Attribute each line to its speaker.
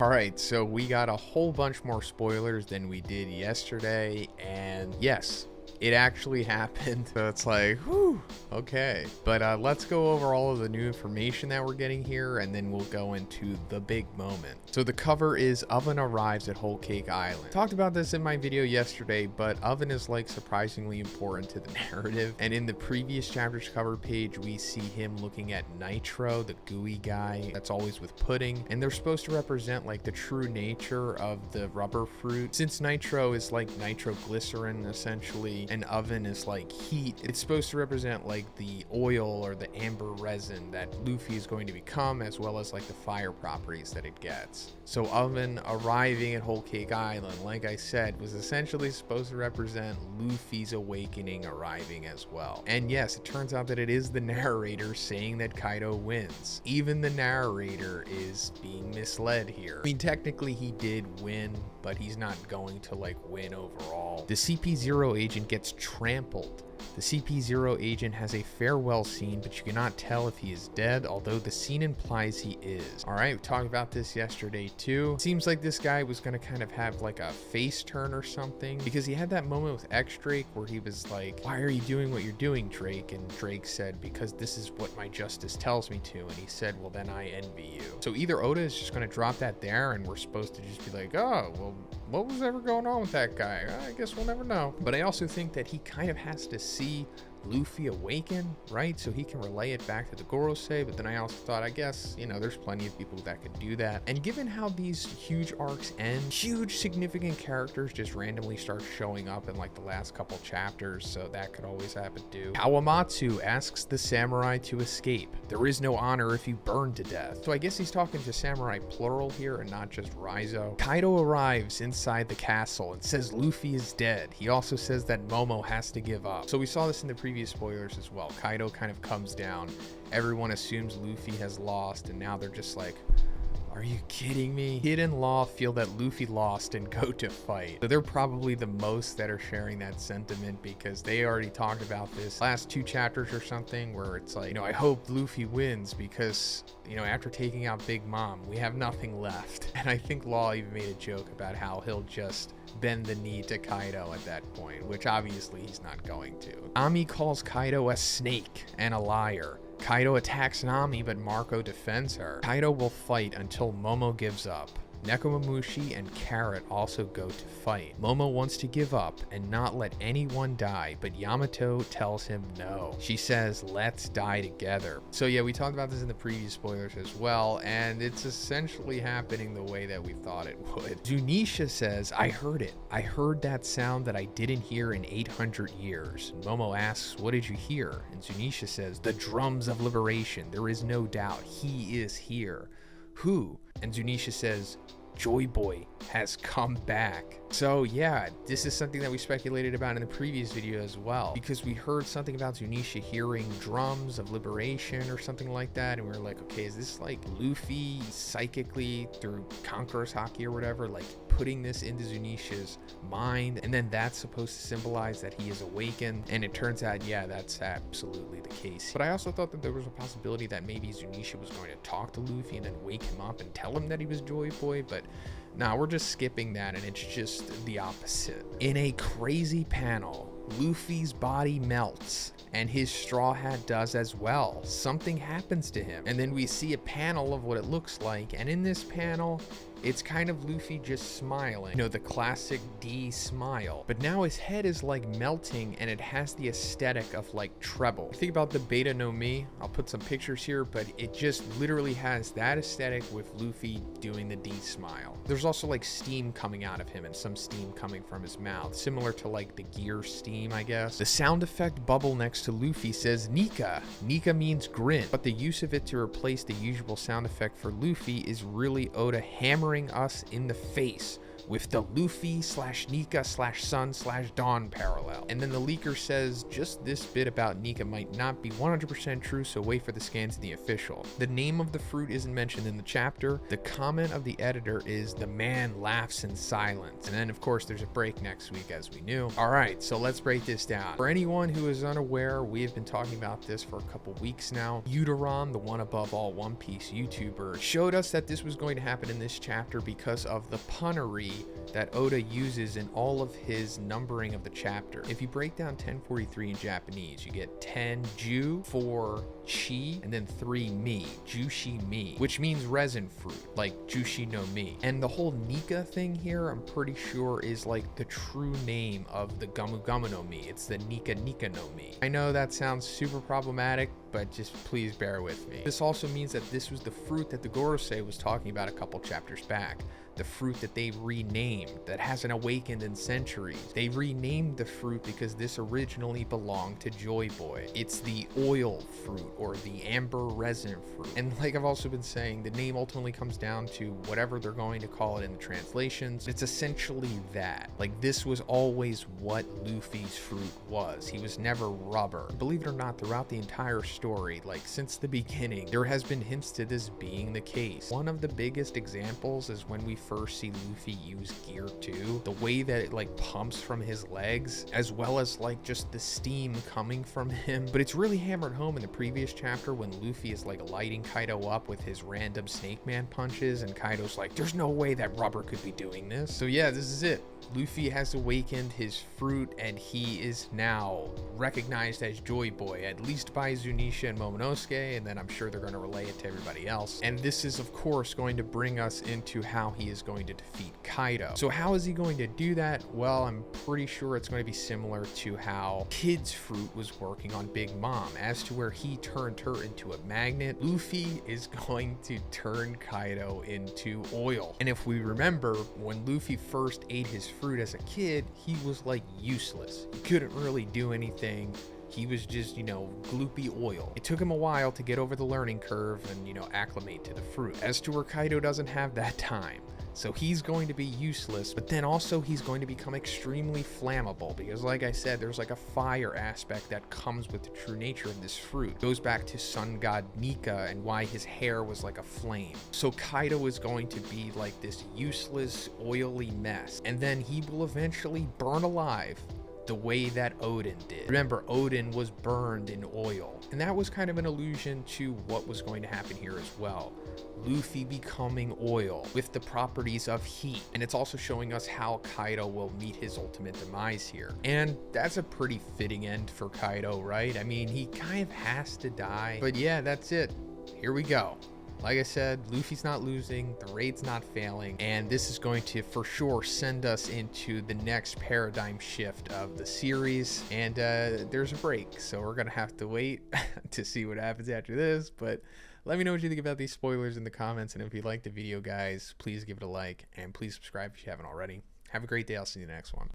Speaker 1: Alright, so we got a whole bunch more spoilers than we did yesterday, and yes, it actually happened. So it's like, whew, okay. But let's go over all of the new information that we're getting here, and then we'll go into the big moment. So the cover is Oven arrives at Whole Cake Island. Talked about this in my video yesterday, but Oven is like surprisingly important to the narrative. And in the previous chapter's cover page, we see him looking at Nitro, the gooey guy that's always with pudding. And they're supposed to represent like the true nature of the rubber fruit. Since Nitro is like nitroglycerin essentially, and Oven is like heat, it's supposed to represent like the oil or the amber resin that Luffy is going to become, as well as like the fire properties that it gets. So Oven arriving at Whole Cake Island, like I said, was essentially supposed to represent Luffy's awakening arriving as well. And yes, it turns out that it is the narrator saying that Kaido wins. Even the narrator is being misled here. I mean, technically he did win, but he's not going to like win overall. The CP0 agent gets trampled. The CP0 agent has a farewell scene, but you cannot tell if he is dead, although the scene implies he is. Alright, we talked about this yesterday too. Seems like this guy was going to kind of have like a face turn or something, because he had that moment with X-Drake where he was like, "Why are you doing what you're doing, Drake?" And Drake said, "Because this is what my justice tells me to." And he said, "Well, then I envy you." So either Oda is just going to drop that there and we're supposed to just be like, "Oh, well, what was ever going on with that guy? I guess we'll never know." But I also think that he kind of has to see Luffy awaken, right? So he can relay it back to the Gorosei. But then I also thought, I guess, you know, there's plenty of people that could do that. And given how these huge arcs end, huge significant characters just randomly start showing up in like the last couple chapters. So that could always happen too. Kawamatsu asks the samurai to escape. There is no honor if you burn to death. So I guess he's talking to samurai plural here and not just Raizo. Kaido arrives inside the castle and says Luffy is dead. He also says that Momo has to give up. So we saw this in the previous spoilers as well. Kaido kind of comes down. Everyone assumes Luffy has lost, and now they're just like, are you kidding me? Kid and Law feel that Luffy lost and go to fight. So they're probably the most that are sharing that sentiment, because they already talked about this last 2 chapters or something, where it's like, you know, I hope Luffy wins because, you know, after taking out Big Mom, we have nothing left. And I think Law even made a joke about how he'll just bend the knee to Kaido at that point, which obviously he's not going to. Nami calls Kaido a snake and a liar. Kaido attacks Nami, but Marco defends her. Kaido will fight until Momo gives up. Nekomamushi and Carrot also go to fight. Momo wants to give up and not let anyone die, but Yamato tells him no. She says, "Let's die together." So yeah, we talked about this in the previous spoilers as well, and it's essentially happening the way that we thought it would. Zunisha says, "I heard it. I heard that sound that I didn't hear in 800 years. And Momo asks, "What did you hear?" And Zunisha says, "The drums of liberation. There is no doubt. He is here." Who? And Zunisha says, Joy Boy has come back. So yeah, this is something that we speculated about in the previous video as well, because we heard something about Zunisha hearing drums of liberation or something like that, and we were like, okay, is this like Luffy psychically through Conqueror's Haki or whatever, like putting this into Zunisha's mind, and then that's supposed to symbolize that he is awakened? And it turns out, yeah, that's absolutely the case. But I also thought that there was a possibility that maybe Zunisha was going to talk to Luffy and then wake him up and tell him that he was Joy Boy, but nah, we're just skipping that, and it's just the opposite. In a crazy panel, Luffy's body melts, and his straw hat does as well. Something happens to him, and then we see a panel of what it looks like, and in this panel, it's kind of Luffy just smiling. You know, the classic D smile. But now his head is like melting, and it has the aesthetic of like treble. Think about the Beta no Mi. I'll put some pictures here, but it just literally has that aesthetic with Luffy doing the D smile. There's also like steam coming out of him and some steam coming from his mouth, similar to like the gear steam, I guess. The sound effect bubble next to Luffy says Nika. Nika means grin, but the use of it to replace the usual sound effect for Luffy is really Oda hammering us in the face with the Luffy / Nika / Sun / Dawn parallel. And then the leaker says just this bit about Nika might not be 100% true, so wait for the scans in the official. The name of the fruit isn't mentioned in the chapter. The comment of the editor is the man laughs in silence. And then of course there's a break next week, as we knew. All right, so let's break this down. For anyone who is unaware, we have been talking about this for a couple weeks now. Uteron, the one above all One Piece YouTuber, showed us that this was going to happen in this chapter because of the punnery that Oda uses in all of his numbering of the chapter. If you break down 1043 in Japanese, you get 10 Ju, 4 Chi, and then 3 Mi, Jushi Mi, which means resin fruit, like Jushi no Mi. And the whole Nika thing here, I'm pretty sure is like the true name of the Gamu Gamu no Mi. It's the Nika Nika no Mi. I know that sounds super problematic, but just please bear with me. This also means that this was the fruit that the Gorosei was talking about a couple chapters back. The fruit that they renamed, that hasn't awakened in centuries. They renamed the fruit because this originally belonged to Joy Boy. It's the oil fruit, or the amber resin fruit. And like I've also been saying, the name ultimately comes down to whatever they're going to call it in the translations. It's essentially that. Like, this was always what Luffy's fruit was. He was never rubber. Believe it or not, throughout the entire story, like since the beginning, there has been hints to this being the case. One of the biggest examples is when we first see Luffy use Gear 2, the way that it like pumps from his legs, as well as like just the steam coming from him. But it's really hammered home in the previous chapter when Luffy is like lighting Kaido up with his random Snake Man punches, and Kaido's like, there's no way that rubber could be doing this. So yeah, this is it. Luffy has awakened his fruit, and he is now recognized as Joy Boy, at least by Zunisha and Momonosuke, and then I'm sure they're going to relay it to everybody else. And this is of course going to bring us into how he is going to defeat Kaido. So how is he going to do that? Well, I'm pretty sure it's going to be similar to how Kid's fruit was working on Big Mom, as to where he turned her into a magnet. Luffy is going to turn Kaido into oil. And if we remember, when Luffy first ate his fruit as a kid, he was like useless. He couldn't really do anything. He was just, you know, gloopy oil. It took him a while to get over the learning curve and, you know, acclimate to the fruit. As to where Kaido doesn't have that time. So he's going to be useless, but then also he's going to become extremely flammable because, like I said, there's like a fire aspect that comes with the true nature of this fruit. It goes back to sun god Nika and why his hair was like a flame. So Kaido is going to be like this useless, oily mess, and then he will eventually burn alive the way that Odin did. Remember, Odin was burned in oil, and that was kind of an allusion to what was going to happen here as well. Luffy becoming oil with the properties of heat, and it's also showing us how Kaido will meet his ultimate demise here. And that's a pretty fitting end for Kaido, right? I mean, he kind of has to die, but yeah, that's it. Here we go. Like I said, Luffy's not losing, the raid's not failing, and this is going to for sure send us into the next paradigm shift of the series. And there's a break, so we're gonna have to wait to see what happens after this. But let me know what you think about these spoilers in the comments, and if you liked the video, guys, please give it a like, and please subscribe if you haven't already. Have a great day. I'll see you in the next one.